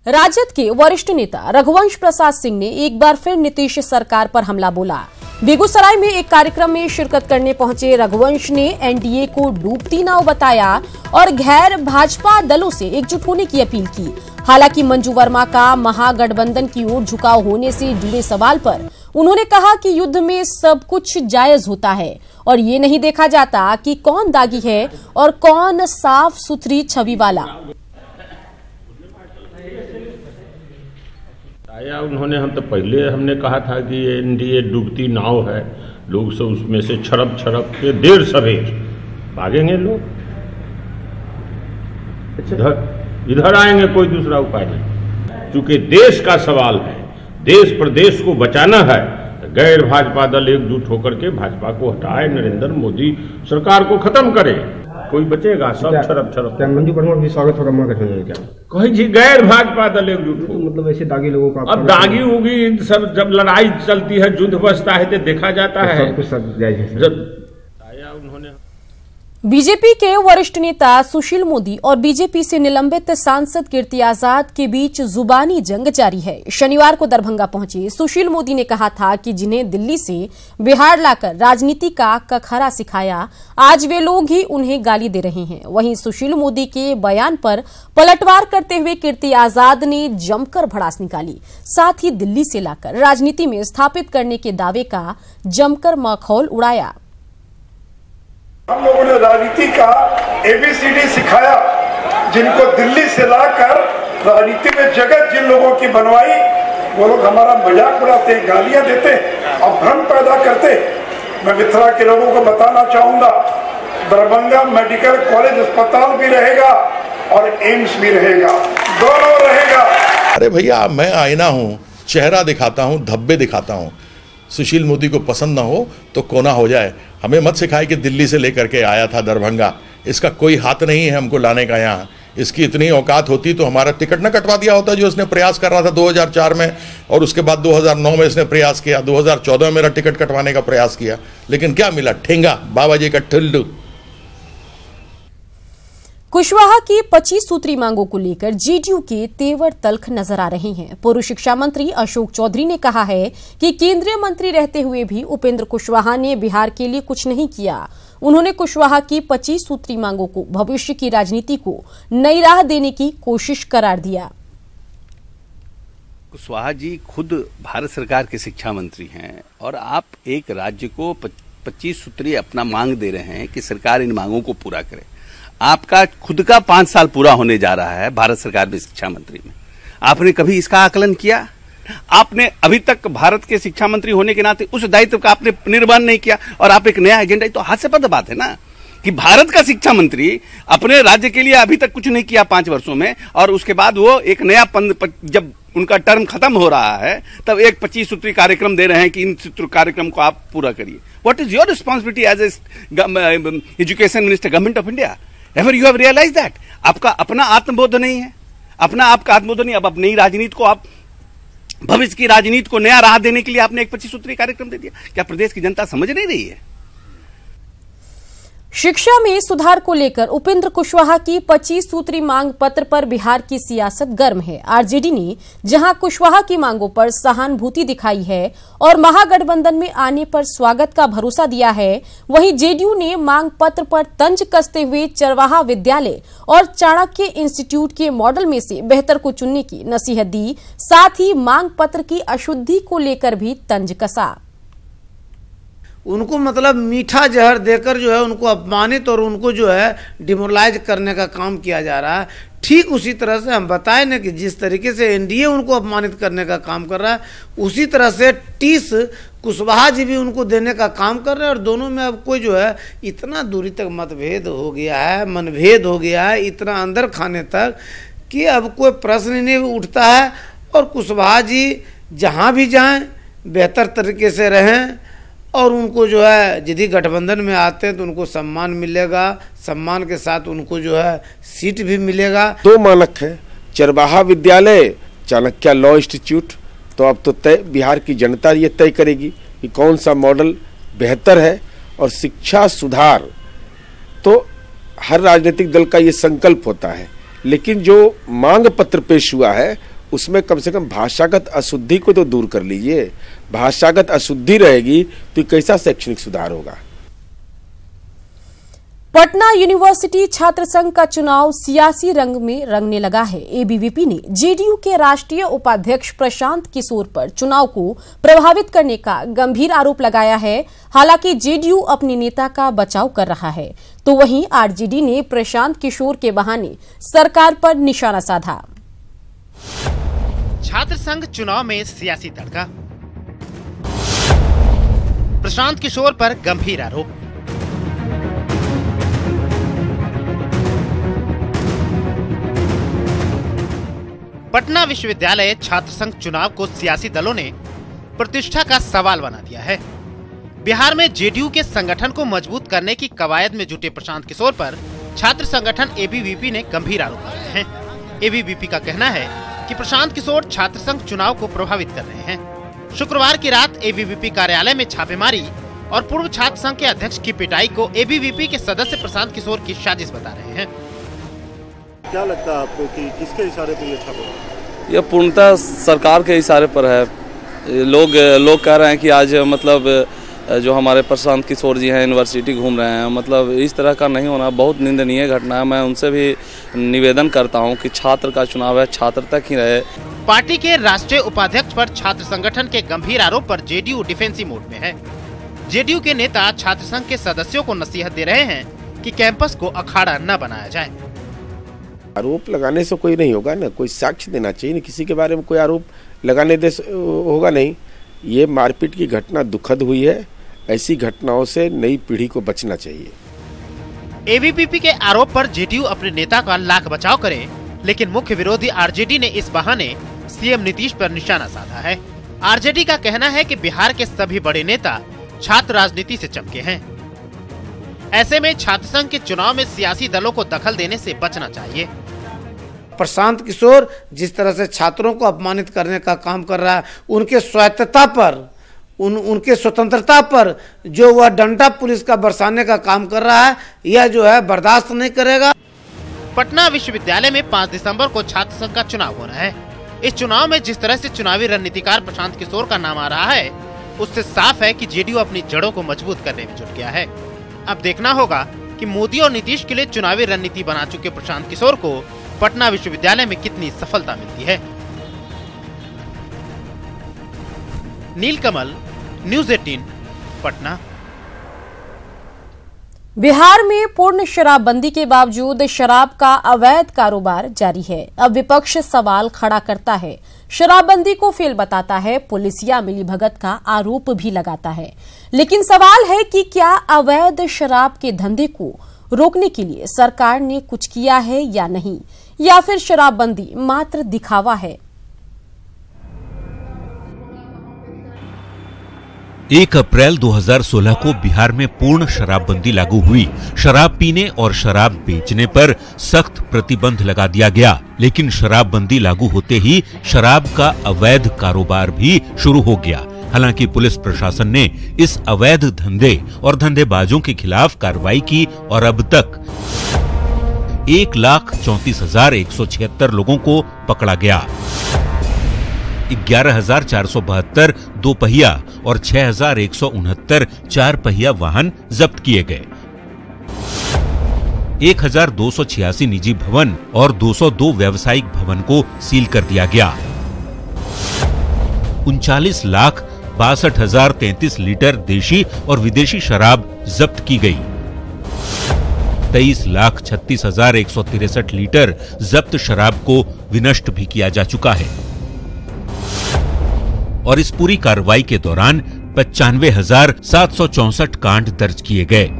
राजद के वरिष्ठ नेता रघुवंश प्रसाद सिंह ने एक बार फिर नीतीश सरकार पर हमला बोला। बेगूसराय में एक कार्यक्रम में शिरकत करने पहुंचे रघुवंश ने एनडीए को डूबती नाव बताया और गैर भाजपा दलों से एकजुट होने की अपील की। हालांकि मंजू वर्मा का महागठबंधन की ओर झुकाव होने से जुड़े सवाल पर उन्होंने कहा कि युद्ध में सब कुछ जायज होता है और ये नहीं देखा जाता कि कौन दागी है और कौन साफ सुथरी छवि वाला। हम तो पहले हमने कहा था कि एनडीए डूबती नाव है, लोग सब उसमें से छड़प छड़प के देर सवेर भागेंगे लोग, इधर आएंगे, कोई दूसरा उपाय नहीं। चूंकि देश का सवाल है, देश प्रदेश को बचाना है, तो गैर भाजपा दल एकजुट होकर के भाजपा को हटाए, नरेंद्र मोदी सरकार को खत्म करे, कोई बचेगा, सब छरप छरप। क्या मंजू वर्मा भी स्वागत होगा महागठबंधन? क्या कोई जी गैर भाजपा दल एकजुट हो, मतलब ऐसे दागी लोगों का अब दागी होगी सब, जब लड़ाई चलती है, युद्ध बचता है तो देखा जाता है। सब कुछ सब जायज है। जब आया उन्होंने बीजेपी के वरिष्ठ नेता सुशील मोदी और बीजेपी से निलंबित सांसद कीर्ति आजाद के बीच जुबानी जंग जारी है। शनिवार को दरभंगा पहुंचे सुशील मोदी ने कहा था कि जिन्हें दिल्ली से बिहार लाकर राजनीति का कखरा सिखाया, आज वे लोग ही उन्हें गाली दे रहे हैं। वहीं सुशील मोदी के बयान पर पलटवार करते हुए कीर्ति आजाद ने जमकर भड़ास निकाली। साथ ही दिल्ली से लाकर राजनीति में स्थापित करने के दावे का जमकर मखौल उड़ाया। हम लोगों ने राजनीति का एबीसीडी सिखाया, जिनको दिल्ली से लाकर राजनीति में जगह जिन लोगों की बनवाई, वो लोग हमारा मजाक उड़ाते, गालियां देते और भ्रम पैदा करते। मैं मिथिला के लोगों को बताना चाहूंगा, दरभंगा मेडिकल कॉलेज अस्पताल भी रहेगा और एम्स भी रहेगा, दोनों रहेगा। अरे भैया, मैं आईना हूँ, चेहरा दिखाता हूँ, धब्बे दिखाता हूँ। सुशील मोदी को पसंद न हो तो कोना हो जाए। हमें मत सिखाए कि दिल्ली से लेकर के आया था दरभंगा, इसका कोई हाथ नहीं है हमको लाने का। यहाँ इसकी इतनी औकात होती तो हमारा टिकट न कटवा दिया होता, जो इसने प्रयास कर रहा था 2004 में, और उसके बाद 2009 में इसने प्रयास किया, 2014 में मेरा टिकट कटवाने का प्रयास किया, लेकिन क्या मिला? ठेंगा, बाबा जी का ठुल्लू। कुशवाहा की 25 सूत्री मांगों को लेकर जेडीयू के तेवर तल्ख नजर आ रहे हैं। पूर्व शिक्षा मंत्री अशोक चौधरी ने कहा है कि केंद्रीय मंत्री रहते हुए भी उपेंद्र कुशवाहा ने बिहार के लिए कुछ नहीं किया। उन्होंने कुशवाहा की 25 सूत्री मांगों को भविष्य की राजनीति को नई राह देने की कोशिश करार दिया। कुशवाहा जी खुद भारत सरकार के शिक्षा मंत्री हैं और आप एक राज्य को 25 सूत्री अपना मांग दे रहे हैं कि सरकार इन मांगों को पूरा करे। आपका खुद का 5 साल पूरा होने जा रहा है भारत सरकार में शिक्षा मंत्री में। आपने कभी इसका आकलन किया? आपने अभी तक भारत के शिक्षा मंत्री होने के नाते उस दायित्व का आपने निर्वहन नहीं किया और आप एक नया एजेंडा, तो हास्यास्पद बात है ना कि भारत का शिक्षा मंत्री अपने राज्य के लिए अभी तक कुछ नहीं किया 5 वर्षों में, और उसके बाद वो एक नया जब उनका टर्म खत्म हो रहा है तब एक 25 सूत्री कार्यक्रम दे रहे हैं कि इन सूत्र कार्यक्रम को आप पूरा करिए। What is your responsibility as a education minister, government of India? Ever you have realized that? आपका अपना आत्मबोध नहीं है, अपना आपका आत्मबोध नहीं। अब नई राजनीति को, आप भविष्य की राजनीति को नया राह देने के लिए आपने एक 25 सूत्री कार्यक्रम दे दिया। क्या प्रदेश की जनता समझ नहीं रही है? शिक्षा में सुधार को लेकर उपेंद्र कुशवाहा की 25 सूत्री मांग पत्र पर बिहार की सियासत गर्म है। आरजेडी ने जहां कुशवाहा की मांगों पर सहानुभूति दिखाई है और महागठबंधन में आने पर स्वागत का भरोसा दिया है, वहीं जेडीयू ने मांग पत्र पर तंज कसते हुए चरवाहा विद्यालय और चाणक्य इंस्टीट्यूट के मॉडल में से बेहतर को चुनने की नसीहत दी। साथ ही मांग पत्र की अशुद्धि को लेकर भी तंज कसा। उनको मतलब मीठा जहर देकर जो है उनको अपमानित और उनको जो है डिमोरलाइज करने का काम किया जा रहा है। ठीक उसी तरह से हम बताएं ना कि जिस तरीके से एनडीए उनको अपमानित करने का काम कर रहा है, उसी तरह से टीस कुशवाहा जी भी उनको देने का काम कर रहे हैं। और दोनों में अब कोई जो है इतना दूरी तक मतभेद हो गया है, मनभेद हो गया है, इतना अंदर खाने तक कि अब कोई प्रश्न ही नहीं उठता है। और कुशवाहा जी जहाँ भी जाएं बेहतर तरीके से रहें और उनको जो है यदि गठबंधन में आते हैं तो उनको सम्मान मिलेगा, सम्मान के साथ उनको जो है सीट भी मिलेगा। 2 मानक है, चरवाहा विद्यालय, चाणक्य लॉ इंस्टीट्यूट। तो अब तो तय बिहार की जनता ये तय करेगी कि कौन सा मॉडल बेहतर है। और शिक्षा सुधार तो हर राजनीतिक दल का ये संकल्प होता है, लेकिन जो मांग पत्र पेश हुआ है उसमें कम से कम भाषागत अशुद्धि को तो दूर कर लीजिए। भाषागत अशुद्धि रहेगी तो कैसा शैक्षणिक सुधार होगा। पटना यूनिवर्सिटी छात्र संघ का चुनाव सियासी रंग में रंगने लगा है। एबीवीपी ने जेडीयू के राष्ट्रीय उपाध्यक्ष प्रशांत किशोर पर चुनाव को प्रभावित करने का गंभीर आरोप लगाया है। हालांकि जेडीयू अपने नेता का बचाव कर रहा है, तो वहीं आरजेडी ने प्रशांत किशोर के बहाने सरकार पर निशाना साधा। छात्र संघ चुनाव में सियासी तड़का, प्रशांत किशोर पर गंभीर आरोप। पटना विश्वविद्यालय छात्र संघ चुनाव को सियासी दलों ने प्रतिष्ठा का सवाल बना दिया है। बिहार में जेडीयू के संगठन को मजबूत करने की कवायद में जुटे प्रशांत किशोर पर छात्र संगठन एबीवीपी ने गंभीर आरोप लगाए हैं। एबीवीपी का कहना है कि प्रशांत किशोर छात्र संघ चुनाव को प्रभावित कर रहे हैं। शुक्रवार की रात एबीवीपी कार्यालय में छापेमारी और पूर्व छात्र संघ के अध्यक्ष की पिटाई को एबीवीपी के सदस्य प्रशांत किशोर की साजिश बता रहे हैं। क्या लगता है आपको कि किसके इशारे पर ये छापा? यह पूर्णतः सरकार के इशारे पर है। लोग कह रहे हैं कि आज मतलब जो हमारे प्रशांत किशोर जी हैं यूनिवर्सिटी घूम रहे हैं, मतलब इस तरह का नहीं होना बहुत निंदनीय घटना है। मैं उनसे भी निवेदन करता हूं कि छात्र का चुनाव है, छात्र तक ही रहे। पार्टी के राष्ट्रीय उपाध्यक्ष पर छात्र संगठन के गंभीर आरोप पर जेडीयू डिफेंसिव मोड में है। जेडीयू के नेता छात्र संघ के सदस्यों को नसीहत दे रहे हैं कि कैंपस को अखाड़ा न बनाया जाए। आरोप लगाने से कोई नहीं होगा ना, कोई साक्ष्य देना चाहिए ना, किसी के बारे में कोई आरोप लगाने दे होगा नहीं। ये मारपीट की घटना दुखद हुई है, ऐसी घटनाओं से नई पीढ़ी को बचना चाहिए। एबीवीपी के आरोप पर जेडीयू अपने नेता का लाख बचाव करे, लेकिन मुख्य विरोधी आरजेडी ने इस बहाने सीएम नीतीश पर निशाना साधा है। आरजेडी का कहना है कि बिहार के सभी बड़े नेता छात्र राजनीति से चमके हैं। ऐसे में छात्र संघ के चुनाव में सियासी दलों को दखल देने से बचना चाहिए। प्रशांत किशोर जिस तरह से छात्रों को अपमानित करने का काम कर रहा है, उनके स्वायत्तता पर, उनके स्वतंत्रता पर जो वह डंडा पुलिस का बरसाने का काम कर रहा है, यह जो है बर्दाश्त नहीं करेगा। पटना विश्वविद्यालय में 5 दिसंबर को छात्र संघ का चुनाव होना है। इस चुनाव में जिस तरह से चुनावी रणनीतिकार प्रशांत किशोर का नाम आ रहा है, उससे साफ है कि जेडीयू अपनी जड़ों को मजबूत करने में जुट गया है। अब देखना होगा कि मोदी और नीतीश के लिए चुनावी रणनीति बना चुके प्रशांत किशोर को पटना विश्वविद्यालय में कितनी सफलता मिलती है। नीलकमल, न्यूज़ 18, पटना। बिहार में पूर्ण शराबबंदी के बावजूद शराब का अवैध कारोबार जारी है। अब विपक्ष सवाल खड़ा करता है, शराबबंदी को फेल बताता है, पुलिसिया मिलीभगत का आरोप भी लगाता है। लेकिन सवाल है कि क्या अवैध शराब के धंधे को रोकने के लिए सरकार ने कुछ किया है या नहीं, या फिर शराबबंदी मात्र दिखावा है। 1 अप्रैल 2016 को बिहार में पूर्ण शराबबंदी लागू हुई। शराब पीने और शराब बेचने पर सख्त प्रतिबंध लगा दिया गया, लेकिन शराबबंदी लागू होते ही शराब का अवैध कारोबार भी शुरू हो गया। हालांकि पुलिस प्रशासन ने इस अवैध धंधे और धंधेबाजों के खिलाफ कार्रवाई की और अब तक 1,34,176 लोगों को पकड़ा गया। 11,472 दोपहिया और 6,169 चार पहिया वाहन जब्त किए गए। 1,286 निजी भवन और 202 व्यावसायिक भवन को सील कर दिया गया। 39,62,33 लीटर देशी और विदेशी शराब जब्त की गई। 23,36,163 लीटर जब्त शराब को विनष्ट भी किया जा चुका है। और इस पूरी कार्रवाई के दौरान 95,764 कांड दर्ज किए गए।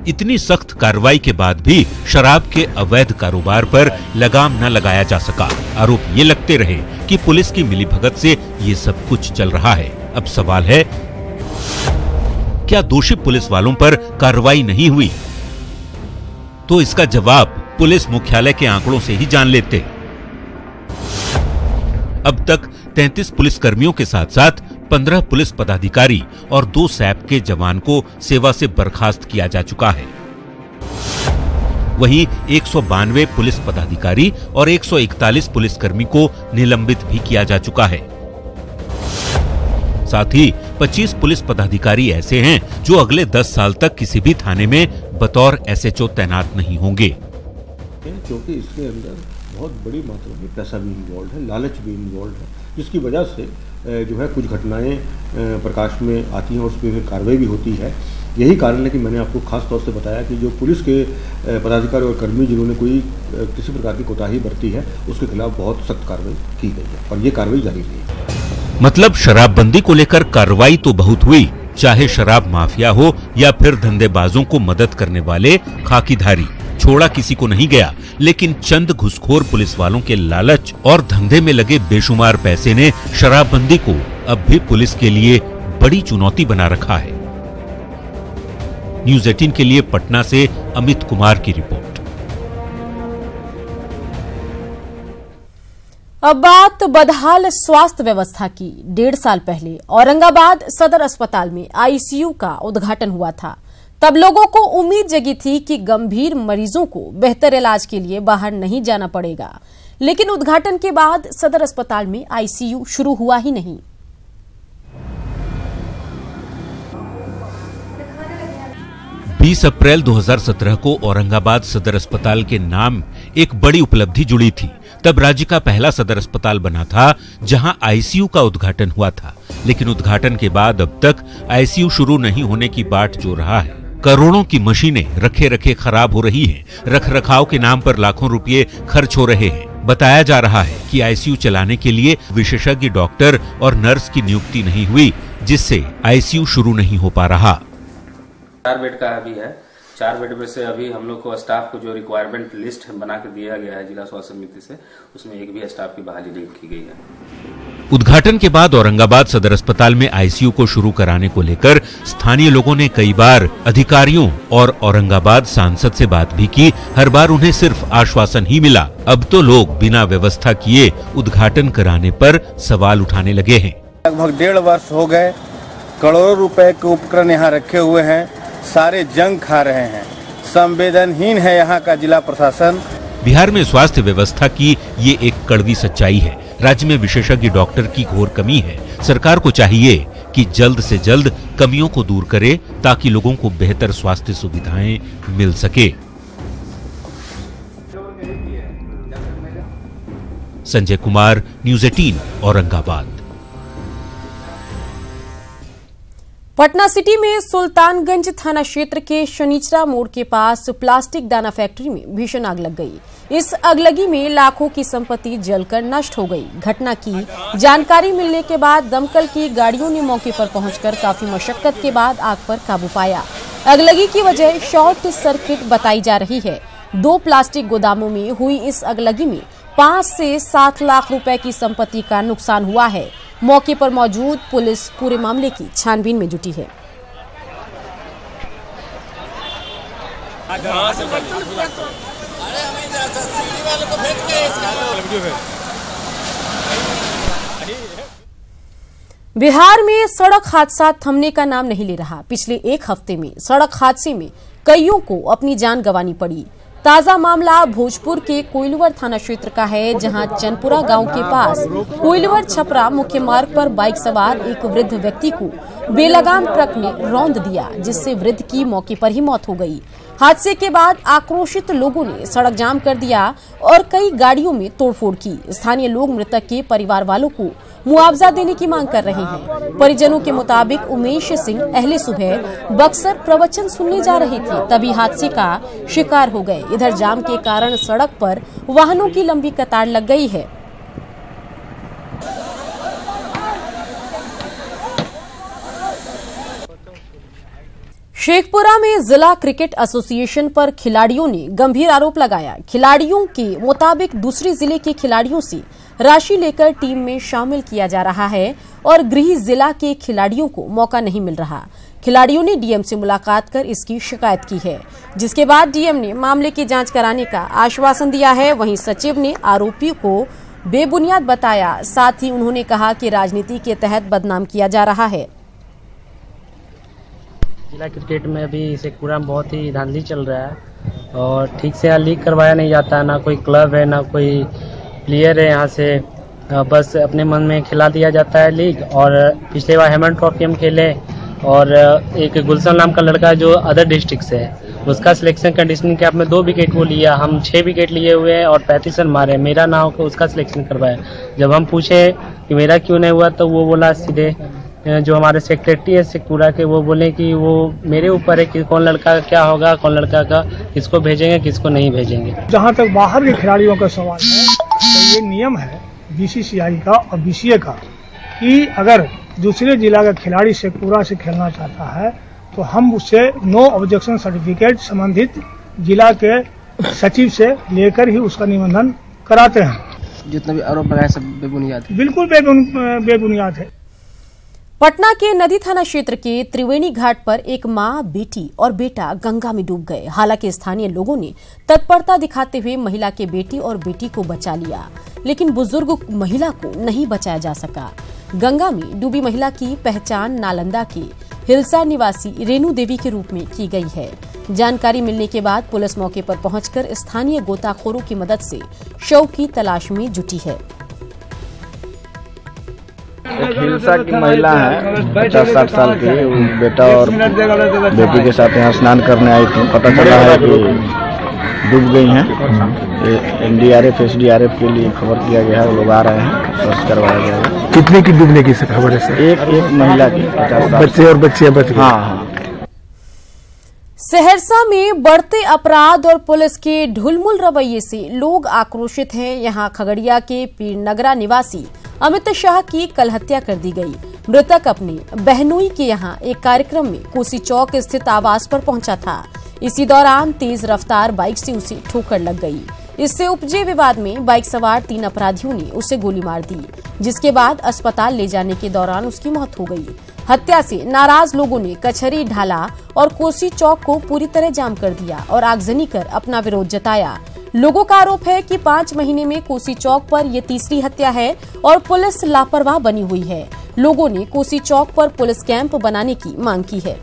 इतनी सख्त कार्रवाई के बाद भी शराब के अवैध कारोबार पर लगाम न लगाया जा सका। आरोप ये लगते रहे कि पुलिस की मिलीभगत से ये सब कुछ चल रहा है। अब सवाल है, क्या दोषी पुलिस वालों पर कार्रवाई नहीं हुई? तो इसका जवाब पुलिस मुख्यालय के आंकड़ों से ही जान लेते। अब तक 33 पुलिसकर्मियों के साथ साथ 15 पुलिस पदाधिकारी और 2 सैप के जवान को सेवा से बर्खास्त किया जा चुका है। वहीं 192 पुलिस पदाधिकारी और 141 पुलिसकर्मी को निलंबित भी किया जा चुका है। साथ ही 25 पुलिस पदाधिकारी ऐसे हैं जो अगले 10 साल तक किसी भी थाने में बतौर एसएचओ तैनात नहीं होंगे, क्योंकि इसके अंदर बहुत बड़ी मात्रा में पैसा भी इन्वॉल्व है, लालच भी इन्वॉल्व है, जिसकी वजह से जो है कुछ घटनाएं प्रकाश में आती हैं और उस पर कार्रवाई भी होती है। यही कारण है कि मैंने आपको खास तौर से बताया कि जो पुलिस के पदाधिकारी और कर्मी जिन्होंने कोई किसी प्रकार की कोताही बरती है उसके खिलाफ बहुत सख्त कार्रवाई की गई है और ये कार्रवाई जारी रहेगी। मतलब शराबबंदी को लेकर कार्रवाई तो बहुत हुई, चाहे शराब माफिया हो या फिर धंधेबाजों को मदद करने वाले खाकीधारी, छोड़ा किसी को नहीं गया। लेकिन चंद घुसखोर पुलिस वालों के लालच और धंधे में लगे बेशुमार पैसे ने शराबबंदी को अब भी पुलिस के लिए बड़ी चुनौती बना रखा है। न्यूज़ 18 के लिए पटना से अमित कुमार की रिपोर्ट। अब बात बदहाल स्वास्थ्य व्यवस्था की। 1.5 साल पहले औरंगाबाद सदर अस्पताल में आईसीयू का उद्घाटन हुआ था। तब लोगों को उम्मीद जगी थी कि गंभीर मरीजों को बेहतर इलाज के लिए बाहर नहीं जाना पड़ेगा, लेकिन उद्घाटन के बाद सदर अस्पताल में आईसीयू शुरू हुआ ही नहीं। बीस अप्रैल 2017 को औरंगाबाद सदर अस्पताल के नाम एक बड़ी उपलब्धि जुड़ी थी। तब राज्य का पहला सदर अस्पताल बना था जहां आईसीयू का उद्घाटन हुआ था, लेकिन उद्घाटन के बाद अब तक आईसीयू शुरू नहीं होने की बाट जो रहा है। करोड़ों की मशीनें रखे रखे खराब हो रही हैं, रखरखाव के नाम पर लाखों रुपए खर्च हो रहे हैं। बताया जा रहा है कि आईसीयू चलाने के लिए विशेषज्ञ डॉक्टर और नर्स की नियुक्ति नहीं हुई, जिससे आईसीयू शुरू नहीं हो पा रहा। 4 बेड का अभी है, 4 बेड में से अभी हम लोग को स्टाफ को जो रिक्वायरमेंट लिस्ट बना के दिया गया है जिला स्वास्थ्य समिति से, उसमें एक भी स्टाफ की बहाली नहीं की गई है। उद्घाटन के बाद औरंगाबाद सदर अस्पताल में आईसीयू को शुरू कराने को लेकर स्थानीय लोगों ने कई बार अधिकारियों और औरंगाबाद सांसद से बात भी की। हर बार उन्हें सिर्फ आश्वासन ही मिला। अब तो लोग बिना व्यवस्था किए उद्घाटन कराने पर सवाल उठाने लगे हैं। लगभग 1.5 वर्ष हो गए, करोड़ों रुपए के उपकरण यहाँ रखे हुए हैं, सारे जंग खा रहे हैं। संवेदनहीन है यहाँ का जिला प्रशासन। बिहार में स्वास्थ्य व्यवस्था की ये एक कड़वी सच्चाई है। राज्य में विशेषज्ञ डॉक्टर की घोर कमी है। सरकार को चाहिए कि जल्द से जल्द कमियों को दूर करे ताकि लोगों को बेहतर स्वास्थ्य सुविधाएं मिल सके। संजय कुमार, न्यूज़ 18, औरंगाबाद। पटना सिटी में सुल्तानगंज थाना क्षेत्र के शनिचरा मोड़ के पास प्लास्टिक दाना फैक्ट्री में भीषण आग लग गई। इस अगलगी में लाखों की संपत्ति जलकर नष्ट हो गई। घटना की जानकारी मिलने के बाद दमकल की गाड़ियों ने मौके पर पहुंचकर काफी मशक्कत के बाद आग पर काबू पाया। अगलगी की वजह शॉर्ट सर्किट बताई जा रही है। 2 प्लास्टिक गोदामों में हुई इस अगलगी में 5 से 7 लाख रुपए की संपत्ति का नुकसान हुआ है। मौके पर मौजूद पुलिस पूरे मामले की छानबीन में जुटी है। बिहार में सड़क हादसा थमने का नाम नहीं ले रहा। पिछले 1 हफ्ते में सड़क हादसे में कईयों को अपनी जान गंवानी पड़ी। ताजा मामला भोजपुर के कोइलवर थाना क्षेत्र का है, जहां चनपुरा गांव के पास कोइलवर छपरा मुख्य मार्ग पर बाइक सवार एक वृद्ध व्यक्ति को बेलगाम ट्रक ने रौंद दिया, जिससे वृद्ध की मौके पर ही मौत हो गई। हादसे के बाद आक्रोशित लोगों ने सड़क जाम कर दिया और कई गाड़ियों में तोड़फोड़ की। स्थानीय लोग मृतक के परिवार वालों को मुआवजा देने की मांग कर रहे हैं। परिजनों के मुताबिक उमेश सिंह अहले सुबह बक्सर प्रवचन सुनने जा रहे थे, तभी हादसे का शिकार हो गए। इधर जाम के कारण सड़क पर वाहनों की लंबी कतार लग गई है। शेखपुरा में जिला क्रिकेट एसोसिएशन पर खिलाड़ियों ने गंभीर आरोप लगाया। खिलाड़ियों के मुताबिक दूसरे जिले के खिलाड़ियों से राशि लेकर टीम में शामिल किया जा रहा है और गृह जिला के खिलाड़ियों को मौका नहीं मिल रहा। खिलाड़ियों ने डीएम से मुलाकात कर इसकी शिकायत की है, जिसके बाद डीएम ने मामले की जांच कराने का आश्वासन दिया है। वहीं सचिव ने आरोपियों को बेबुनियाद बताया। साथ ही उन्होंने कहा कि राजनीति के तहत बदनाम किया जा रहा है। जिला क्रिकेट में अभी शेखपुरा में बहुत ही धांधली चल रहा है और ठीक से यहाँ लीग करवाया नहीं जाता है, ना कोई क्लब है ना कोई प्लेयर है यहाँ से, बस अपने मन में खिला दिया जाता है लीग। और पिछले बार हेमन ट्रॉफी हम खेले और एक गुलशन नाम का लड़का जो अदर डिस्ट्रिक्ट से है, उसका सिलेक्शन कंडीशनिंग कैंप में 2 विकेट वो लिया, हम 6 विकेट लिए हुए हैं और 35 रन मारे। मेरा ना हो उसका सिलेक्शन करवाया। जब हम पूछे कि मेरा क्यों नहीं हुआ तो वो बोला सीधे जो हमारे सेक्रेटरी है शेखपुरा के, वो बोले कि वो मेरे ऊपर है कि कौन लड़का का क्या होगा, कौन लड़का का किसको भेजेंगे किसको नहीं भेजेंगे। जहाँ तक बाहर के खिलाड़ियों का सवाल है तो ये नियम है बीसीसीआई का और बीसीए का कि अगर दूसरे जिला का खिलाड़ी शेखपुरा से खेलना चाहता है तो हम उससे नो ऑब्जेक्शन सर्टिफिकेट संबंधित जिला के सचिव से लेकर ही उसका निबंधन कराते हैं। जितना भी आरोप लगाए सब बेबुनियाद, बिल्कुल बेबुनियाद है। पटना के नदी थाना क्षेत्र के त्रिवेणी घाट पर एक मां, बेटी और बेटा गंगा में डूब गए। हालांकि स्थानीय लोगों ने तत्परता दिखाते हुए महिला के बेटी और बेटी को बचा लिया, लेकिन बुजुर्ग महिला को नहीं बचाया जा सका। गंगा में डूबी महिला की पहचान नालंदा के हिलसा निवासी रेणु देवी के रूप में की गई है। जानकारी मिलने के बाद पुलिस मौके पर पहुंचकर स्थानीय गोताखोरों की मदद से शव की तलाश में जुटी है। एक हिलसा की महिला है 50-60 साल की, बेटा और बेटी के साथ यहाँ स्नान करने आई थी। पता चला है कि डूब गई हैं। एनडीआरएफ एसडीआरएफ के लिए खबर किया गया है, वो लोग आ रहे हैं, सर्च करवाया गया है। कितने की डूबने की खबर है सर? एक महिला की 50 साल। बच्चे और बच्चियां बच गए। हाँ। सहरसा में बढ़ते अपराध और पुलिस के ढुलमुल रवैये से लोग आक्रोशित हैं। यहां खगड़िया के पीरनगरा निवासी अमित शाह की कल हत्या कर दी गई। मृतक अपने बहनोई के यहां एक कार्यक्रम में कोसी चौक स्थित आवास पर पहुंचा था। इसी दौरान तेज रफ्तार बाइक से उसे ठोकर लग गई। इससे उपजे विवाद में बाइक सवार 3 अपराधियों ने उसे गोली मार दी, जिसके बाद अस्पताल ले जाने के दौरान उसकी मौत हो गई। हत्या से नाराज लोगों ने कचहरी ढाला और कोसी चौक को पूरी तरह जाम कर दिया और आगजनी कर अपना विरोध जताया। लोगों का आरोप है कि 5 महीने में कोसी चौक पर यह तीसरी हत्या है और पुलिस लापरवाह बनी हुई है। लोगों ने कोसी चौक पर पुलिस कैंप बनाने की मांग की है।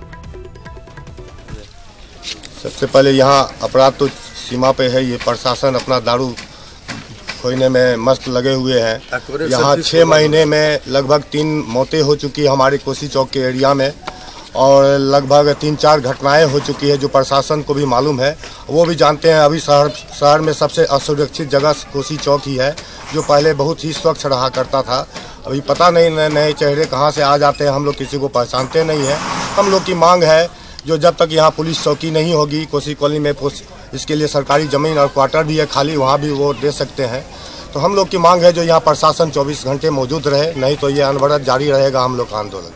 सबसे पहले यहाँ अपराध तो सीमा पे है। ये प्रशासन अपना दारू खोने में मस्त लगे हुए हैं। यहाँ 6 महीने में लगभग 3 मौतें हो चुकी है हमारे कोसी चौक के एरिया में और लगभग 3-4 घटनाएं हो चुकी है जो प्रशासन को भी मालूम है। वो भी जानते हैं अभी शहर में सबसे असुरक्षित जगह कोसी चौक ही है, जो पहले बहुत ही स्वच्छ रहा करता था। अभी पता नहीं नए चेहरे कहाँ से आ जाते हैं, हम लोग किसी को पहचानते नहीं हैं। हम लोग की मांग है जो जब तक यहाँ पुलिस चौकी नहीं होगी कोसी कॉलोनी में, इसके लिए सरकारी ज़मीन और क्वार्टर भी है खाली, वहाँ भी वो दे सकते हैं। तो हम लोग की मांग है जो यहाँ प्रशासन 24 घंटे मौजूद रहे, नहीं तो ये अनवरत जारी रहेगा हम लोग का आंदोलन।